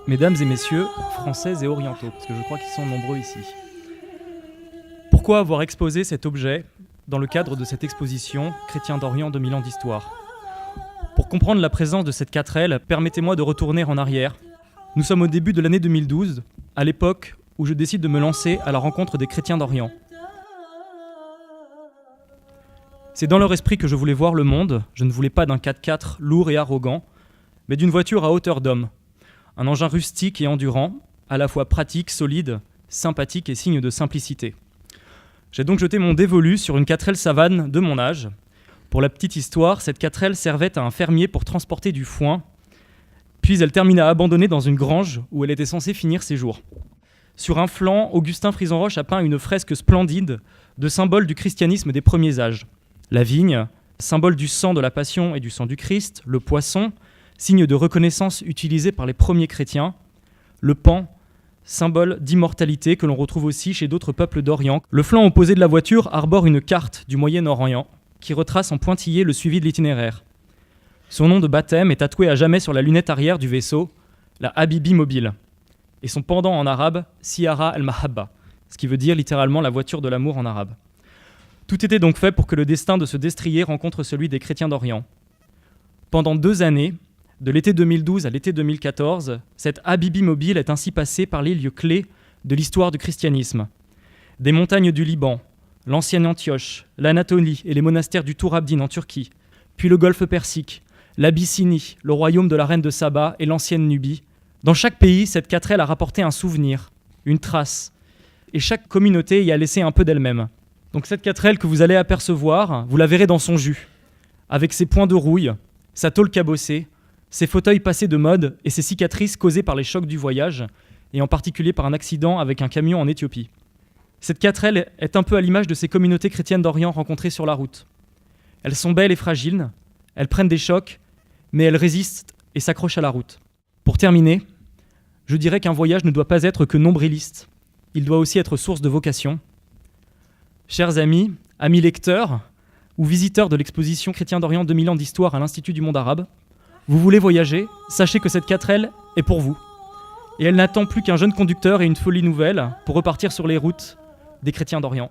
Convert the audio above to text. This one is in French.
Mesdames et messieurs, Français et Orientaux, parce que je crois qu'ils sont nombreux ici. Pourquoi avoir exposé cet objet dans le cadre de cette exposition Chrétiens d'Orient 2000 ans d'histoire ? Pour comprendre la présence de cette 4L, permettez-moi de retourner en arrière. Nous sommes au début de l'année 2012, à l'époque où je décide de me lancer à la rencontre des Chrétiens d'Orient. C'est dans leur esprit que je voulais voir le monde. Je ne voulais pas d'un 4x4 lourd et arrogant, mais d'une voiture à hauteur d'homme. Un engin rustique et endurant, à la fois pratique, solide, sympathique et signe de simplicité. J'ai donc jeté mon dévolu sur une 4L Savane de mon âge. Pour la petite histoire, cette 4L servait à un fermier pour transporter du foin, puis elle termina abandonnée dans une grange où elle était censée finir ses jours. Sur un flanc, Augustin Frison-Roche a peint une fresque splendide de symboles du christianisme des premiers âges. La vigne, symbole du sang de la passion et du sang du Christ, le poisson, signe de reconnaissance utilisé par les premiers chrétiens, le pan, symbole d'immortalité que l'on retrouve aussi chez d'autres peuples d'Orient. Le flanc opposé de la voiture arbore une carte du Moyen-Orient qui retrace en pointillé le suivi de l'itinéraire. Son nom de baptême est tatoué à jamais sur la lunette arrière du vaisseau, la Habibi Mobile, et son pendant en arabe, Siyara el-Mahabba, ce qui veut dire littéralement la voiture de l'amour en arabe. Tout était donc fait pour que le destin de ce destrier rencontre celui des chrétiens d'Orient. Pendant 2 années, de l'été 2012 à l'été 2014, cette Habibi Mobile est ainsi passée par les lieux clés de l'histoire du christianisme. Des montagnes du Liban, l'ancienne Antioche, l'Anatolie et les monastères du Tour Abdin en Turquie, puis le golfe Persique, l'Abyssinie, le royaume de la reine de Saba et l'ancienne Nubie. Dans chaque pays, cette 4L a rapporté un souvenir, une trace, et chaque communauté y a laissé un peu d'elle-même. Donc cette 4L que vous allez apercevoir, vous la verrez dans son jus, avec ses points de rouille, sa tôle cabossée, ses fauteuils passés de mode et ses cicatrices causées par les chocs du voyage, et en particulier par un accident avec un camion en Éthiopie. Cette 4L est un peu à l'image de ces communautés chrétiennes d'Orient rencontrées sur la route. Elles sont belles et fragiles, elles prennent des chocs, mais elles résistent et s'accrochent à la route. Pour terminer, je dirais qu'un voyage ne doit pas être que nombriliste, il doit aussi être source de vocation. Chers amis, amis lecteurs ou visiteurs de l'exposition Chrétiens d'Orient 2000 ans d'histoire à l'Institut du monde arabe, vous voulez voyager, sachez que cette 4L est pour vous. Et elle n'attend plus qu'un jeune conducteur et une folie nouvelle pour repartir sur les routes des Chrétiens d'Orient.